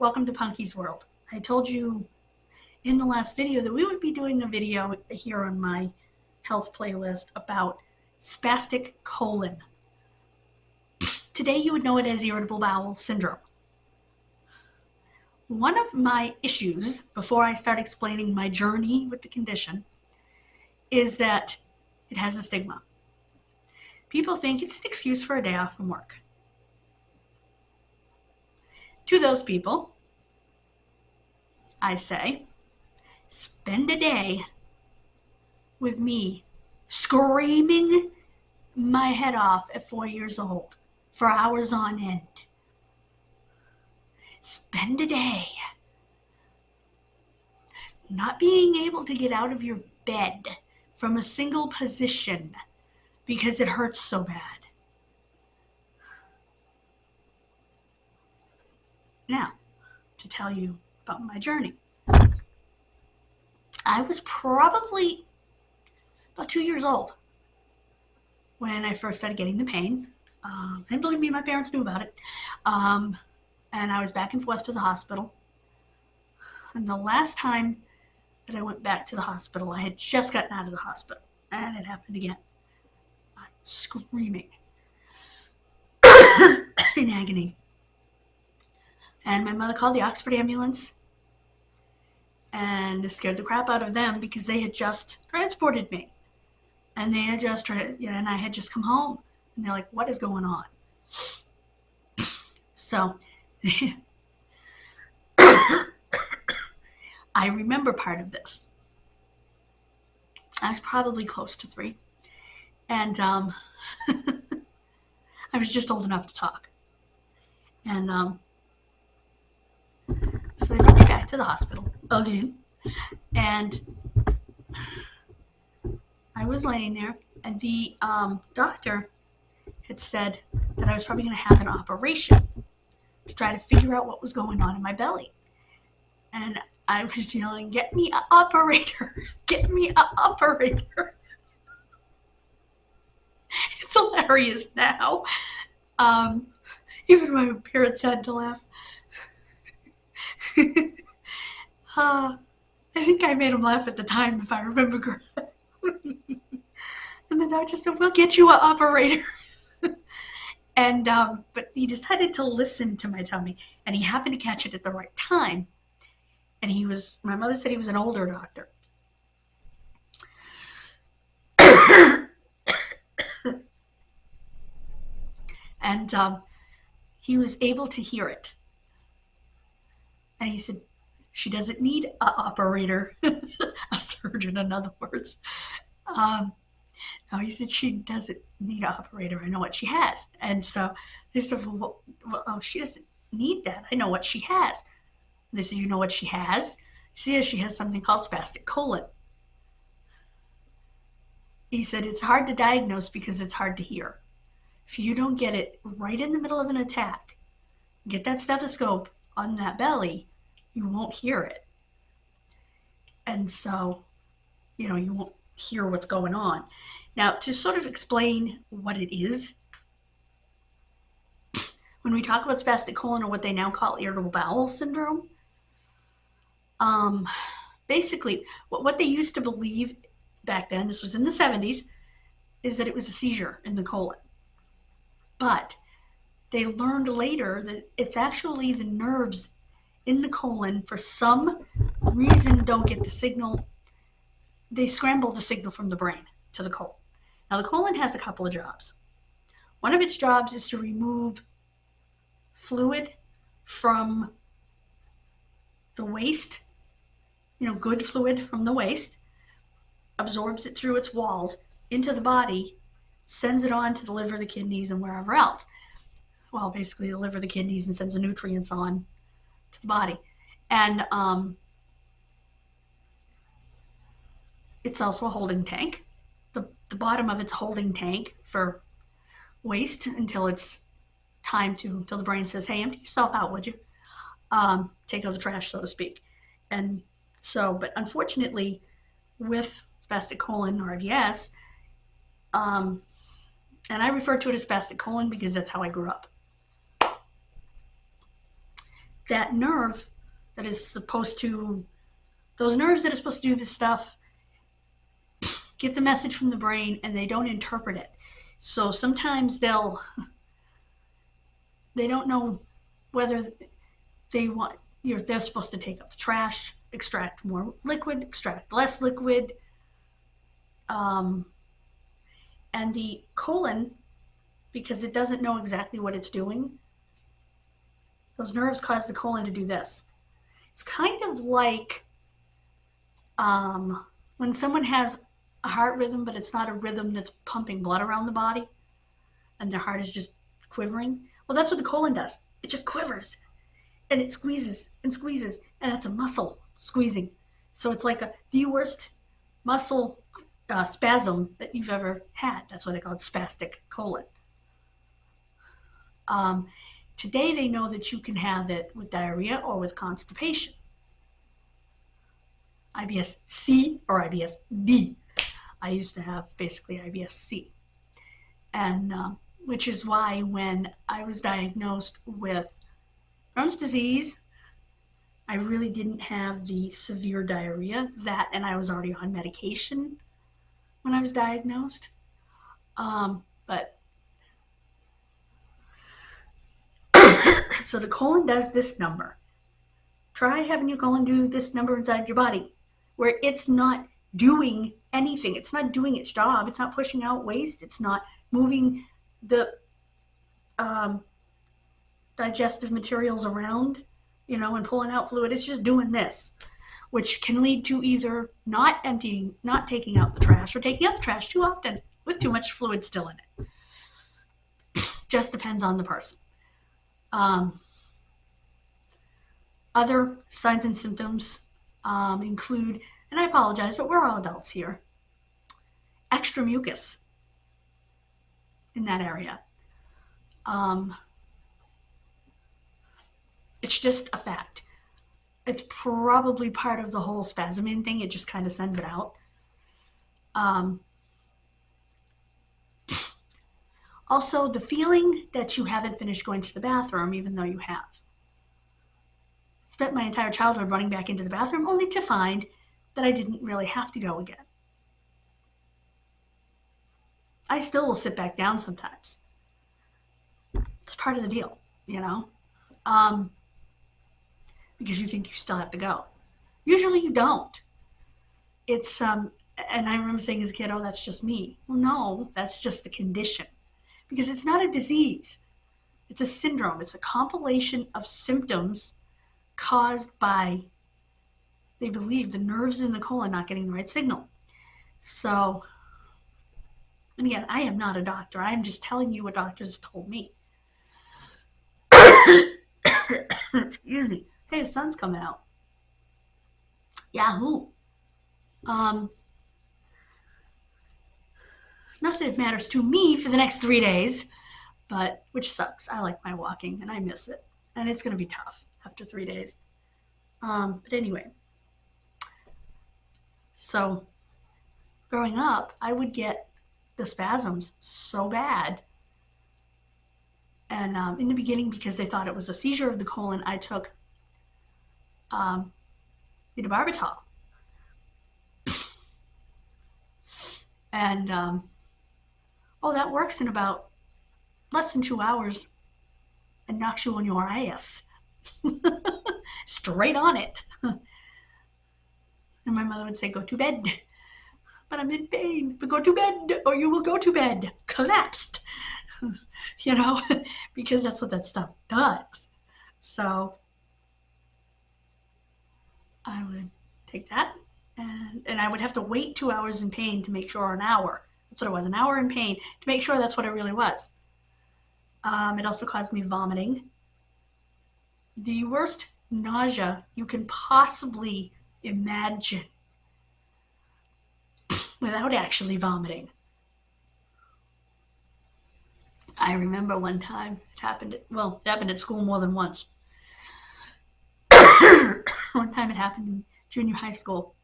Welcome to Punky's World. I told you in the last video that we would be doing a video here on my health playlist about spastic colon. Today you would know it as irritable bowel syndrome. One of my issues, before I start explaining my journey with the condition, is that it has a stigma. People think it's an excuse for a day off from work. To those people, I say, spend a day with me screaming my head off at 4 years old for hours on end. Spend a day not being able to get out of your bed from a single position because it hurts so bad. Now, to tell you about my journey. I was probably about 2 years old when I first started getting the pain. And believe me, my parents knew about it. And I was back and forth to the hospital. And the last time that I went back to the hospital, I had just gotten out of the hospital. And it happened again. I'm screaming in agony. And my mother called the Oxford ambulance and scared the crap out of them because they had just transported me. And they had just, and I had just come home. And they're like, what is going on? So, I remember part of this. I was probably close to 3. And I was just old enough to talk. And so they brought me back to the hospital again. And I was laying there, and the doctor had said that I was probably going to have an operation to try to figure out what was going on in my belly. And I was yelling, get me an operator, get me an operator. It's hilarious now. Even my parents had to laugh. I think I made them laugh at the time, if I remember correctly. And the doctor said, we'll get you an operator. And but he decided to listen to my tummy, and he happened to catch it at the right time. And my mother said he was an older doctor. And he was able to hear it. And he said, she doesn't need an operator, a surgeon, in other words. No, he said, she doesn't need an operator. I know what she has. And so they said, well, she doesn't need that. I know what she has. And they said, you know what she has? She has something called spastic colon. He said, it's hard to diagnose because it's hard to hear. If you don't get it right in the middle of an attack, get that stethoscope on that belly, you won't hear it. And so, you won't hear what's going on. Now, to sort of explain what it is, when we talk about spastic colon, or what they now call irritable bowel syndrome, basically, what they used to believe back then, this was in the 70s, is that it was a seizure in the colon. But they learned later that it's actually the nerves in the colon, for some reason, don't get the signal. They scramble the signal from the brain to the colon. Now, the colon has a couple of jobs. One of its jobs is to remove fluid from the waste, good fluid from the waste, absorbs it through its walls into the body, sends it on to the liver, the kidneys, and wherever else. Well, basically the liver, the kidneys, and sends the nutrients on to the body. And it's also a holding tank. The bottom of its holding tank for waste until it's time until the brain says, hey, empty yourself out, would you? Take out the trash, so to speak. And so, but unfortunately, with spastic colon, or IBS, and I refer to it as spastic colon because that's how I grew up. that nerve that is supposed to, those nerves that are supposed to do this stuff, get the message from the brain and they don't interpret it. So sometimes they don't know whether they want, they're supposed to take out the trash, extract more liquid, extract less liquid. And the colon, because it doesn't know exactly what it's doing, those nerves cause the colon to do this. It's kind of like when someone has a heart rhythm, but it's not a rhythm that's pumping blood around the body, and their heart is just quivering. Well, that's what the colon does. It just quivers, and it squeezes and squeezes, and it's a muscle squeezing. So it's like the worst muscle spasm that you've ever had. That's why they call it spastic colon. Today they know that you can have it with diarrhea or with constipation. IBS-C or IBS-D. I used to have basically IBS-C. And which is why when I was diagnosed with Crohn's disease, I really didn't have the severe diarrhea. That, and I was already on medication when I was diagnosed. But so the colon does this number. Try having your colon do this number inside your body, where it's not doing anything. It's not doing its job. It's not pushing out waste. It's not moving the digestive materials around, and pulling out fluid. It's just doing this, which can lead to either not taking out the trash, or taking out the trash too often with too much fluid still in it. Just depends on the person. Other signs and symptoms include, and I apologize, but we're all adults here, extra mucus in that area. It's just a fact. It's probably part of the whole spasmin thing. It just kind of sends it out. Also, the feeling that you haven't finished going to the bathroom, even though you have. Spent my entire childhood running back into the bathroom only to find that I didn't really have to go again. I still will sit back down sometimes. It's part of the deal, because you think you still have to go. Usually you don't. It's, and I remember saying as a kid, oh, that's just me. Well, no, that's just the condition. Because it's not a disease. It's a syndrome. It's a compilation of symptoms caused by, they believe, the nerves in the colon not getting the right signal. So, and again, I am not a doctor. I am just telling you what doctors have told me. Excuse me. Hey, the sun's coming out. Yahoo! Not that it matters to me for the next 3 days, but which sucks. I like my walking and I miss it. And it's going to be tough after 3 days. But anyway. So, growing up, I would get the spasms so bad. And in the beginning, because they thought it was a seizure of the colon, I took phenobarbital. And, that works in about less than 2 hours and knocks you on your ass. Straight on it. And my mother would say, go to bed. But I'm in pain. But go to bed or you will go to bed. Collapsed. Because that's what that stuff does. So I would take that and I would have to wait 2 hours in pain to make sure, or an hour. That's what it was, an hour in pain to make sure that's what it really was. It also caused me vomiting. The worst nausea you can possibly imagine without actually vomiting. I remember one time it happened at school more than once. One time it happened in junior high school.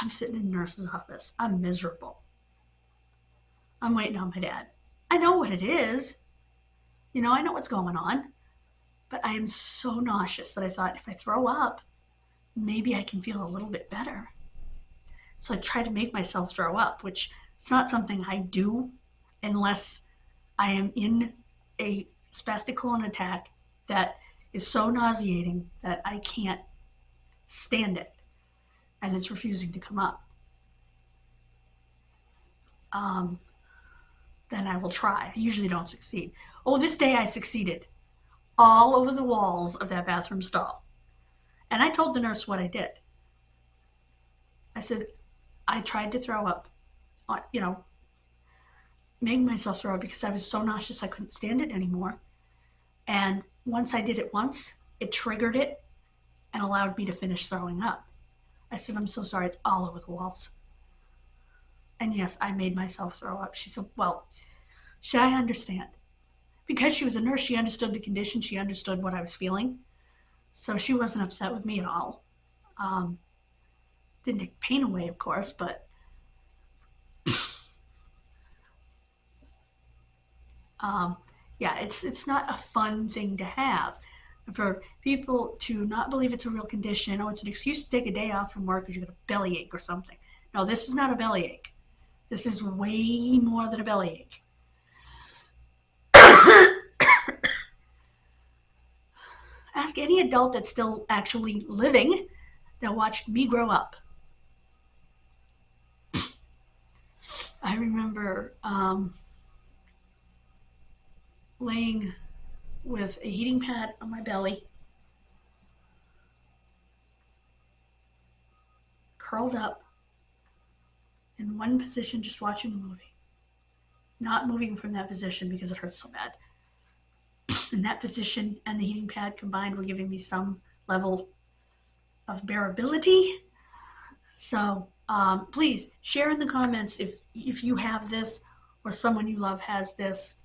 I'm sitting in the nurse's office. I'm miserable. I'm waiting on my dad. I know what it is. I know what's going on. But I am so nauseous that I thought if I throw up, maybe I can feel a little bit better. So I tried to make myself throw up, which is not something I do unless I am in a spastic colon attack that is so nauseating that I can't stand it and it's refusing to come up. Then I will try. I usually don't succeed. Oh, this day I succeeded. All over the walls of that bathroom stall. And I told the nurse what I did. I said, I tried to throw up, making myself throw up because I was so nauseous I couldn't stand it anymore. And once I did it once, it triggered it and allowed me to finish throwing up. I said, I'm so sorry, it's all over the walls. And yes, I made myself throw up. She said, well, should I understand? Because she was a nurse, she understood the condition, she understood what I was feeling. So she wasn't upset with me at all. Didn't take pain away, of course, but yeah, it's not a fun thing to have. For people to not believe it's a real condition, oh, it's an excuse to take a day off from work because you got a bellyache or something. No, this is not a bellyache. This is way more than a bellyache. Ask any adult that's still actually living that watched me grow up. I remember laying with a heating pad on my belly, curled up in one position, just watching a movie. Not moving from that position because it hurts so bad. And that position and the heating pad combined were giving me some level of bearability. So please share in the comments if you have this or someone you love has this.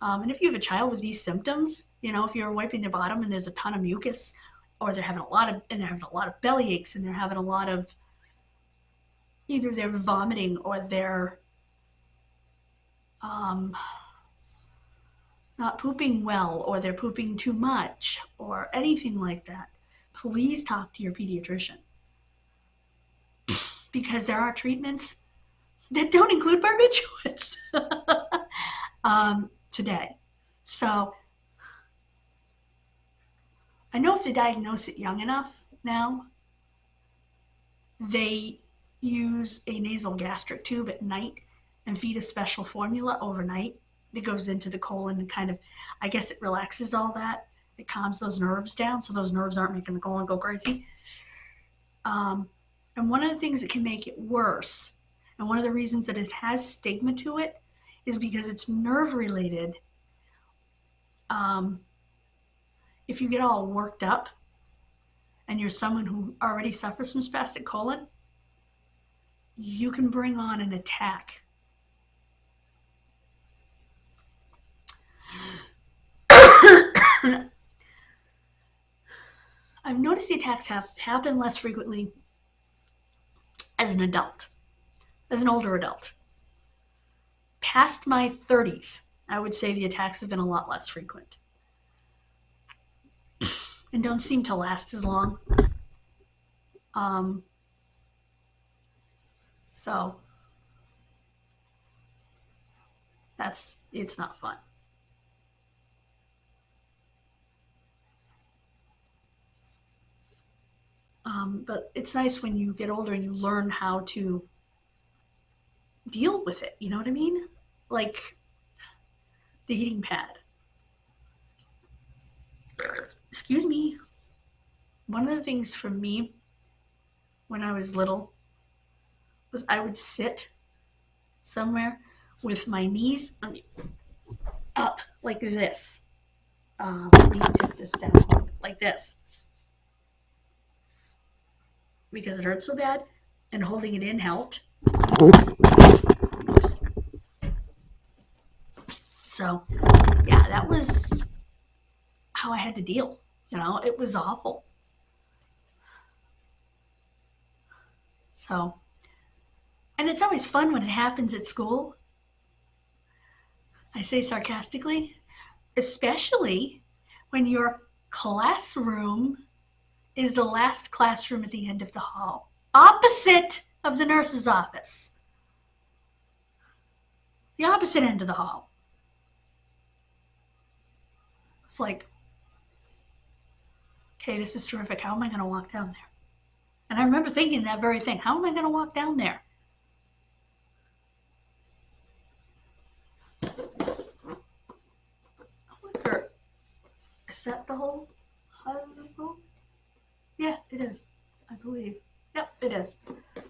And if you have a child with these symptoms, if you're wiping their bottom and there's a ton of mucus, or they're having a lot of belly aches, and they're having a lot of either they're vomiting or they're not pooping well, or they're pooping too much, or anything like that, please talk to your pediatrician. Because there are treatments that don't include barbiturates today. So I know if they diagnose it young enough now, they use a nasal gastric tube at night and feed a special formula overnight that goes into the colon and kind of, I guess it relaxes all that. It calms those nerves down so those nerves aren't making the colon go crazy. And one of the things that can make it worse, and one of the reasons that it has stigma to it, is because it's nerve related. If you get all worked up and you're someone who already suffers from spastic colon, you can bring on an attack. I've noticed the attacks happen less frequently as an adult, as an older adult. Past my 30s, I would say the attacks have been a lot less frequent and don't seem to last as long. So it's not fun. But it's nice when you get older and you learn how to deal with it. You know what I mean? Like the heating pad. Excuse me. One of the things for me when I was little was I would sit somewhere with my knees up like this. Let me tip this down like this. Because it hurt so bad, and holding it in helped. Oops. So, yeah, that was how I had to deal. It was awful. So, and it's always fun when it happens at school. I say sarcastically, especially when your classroom is the last classroom at the end of the hall, opposite of the nurse's office. The opposite end of the hall. It's like, okay, this is terrific. How am I going to walk down there? And I remember thinking that very thing. How am I going to walk down there? I wonder, is that the hole? How is this hole? Yeah, it is, I believe. Yep, it is.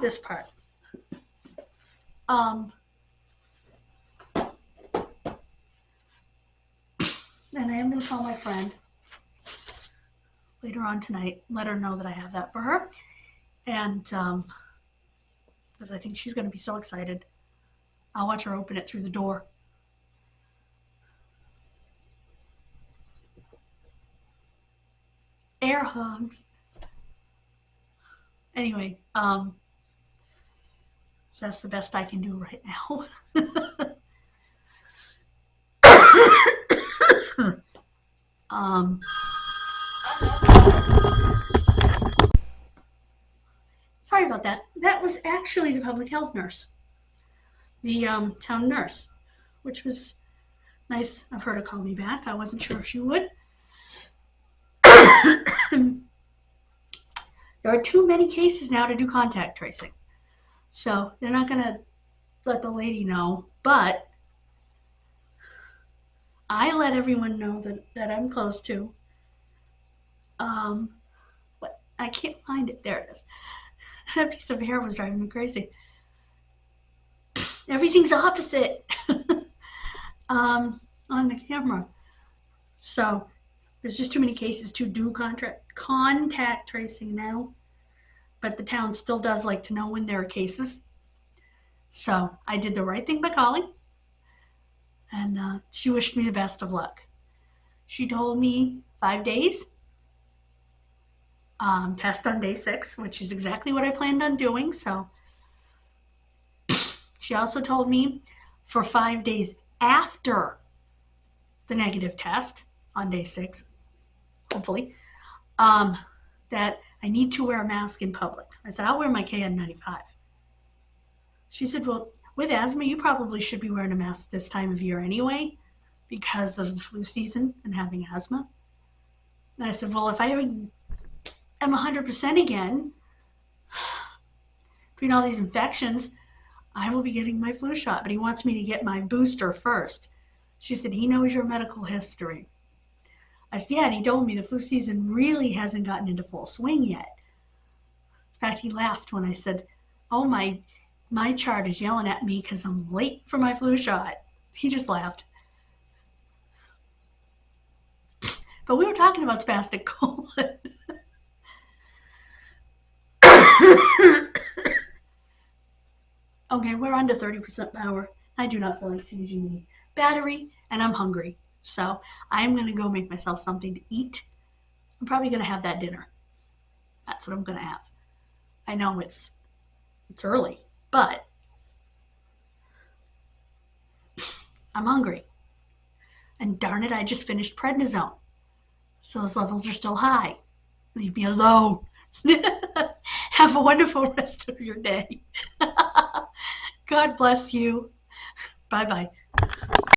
This part. And I am going to call my friend later on tonight, let her know that I have that for her. And because I think she's going to be so excited. I'll watch her open it through the door. Air hugs. Anyway, so that's the best I can do right now. Sorry about that. That was actually the public health nurse, the town nurse, which was nice of her to call me back. I wasn't sure if she would. There are too many cases now to do contact tracing. So they're not going to let the lady know, but I let everyone know that I'm close to. What? I can't find it. There it is. That piece of hair was driving me crazy. Everything's opposite on the camera. So there's just too many cases to do contact tracing now. But the town still does like to know when there are cases. So I did the right thing by calling. And she wished me the best of luck. She told me 5 days. Test on day 6, which is exactly what I planned on doing. So she also told me for 5 days after the negative test on day 6, hopefully, that I need to wear a mask in public. I said, I'll wear my KN95. She said, well, with asthma, you probably should be wearing a mask this time of year anyway because of the flu season and having asthma. And I said, well, if I am 100% again, between all these infections, I will be getting my flu shot, but he wants me to get my booster first. She said, he knows your medical history. I said, yeah, and he told me the flu season really hasn't gotten into full swing yet. In fact, he laughed when I said, oh, my chart is yelling at me because I'm late for my flu shot. He just laughed. But we were talking about spastic colon. Okay, we're under 30% power. I do not feel like changing the battery, and I'm hungry. So I'm going to go make myself something to eat. I'm probably going to have that dinner. That's what I'm going to have. I know it's early, but I'm hungry. And darn it, I just finished prednisone. So those levels are still high. Leave me alone. Have a wonderful rest of your day. God bless you. Bye-bye.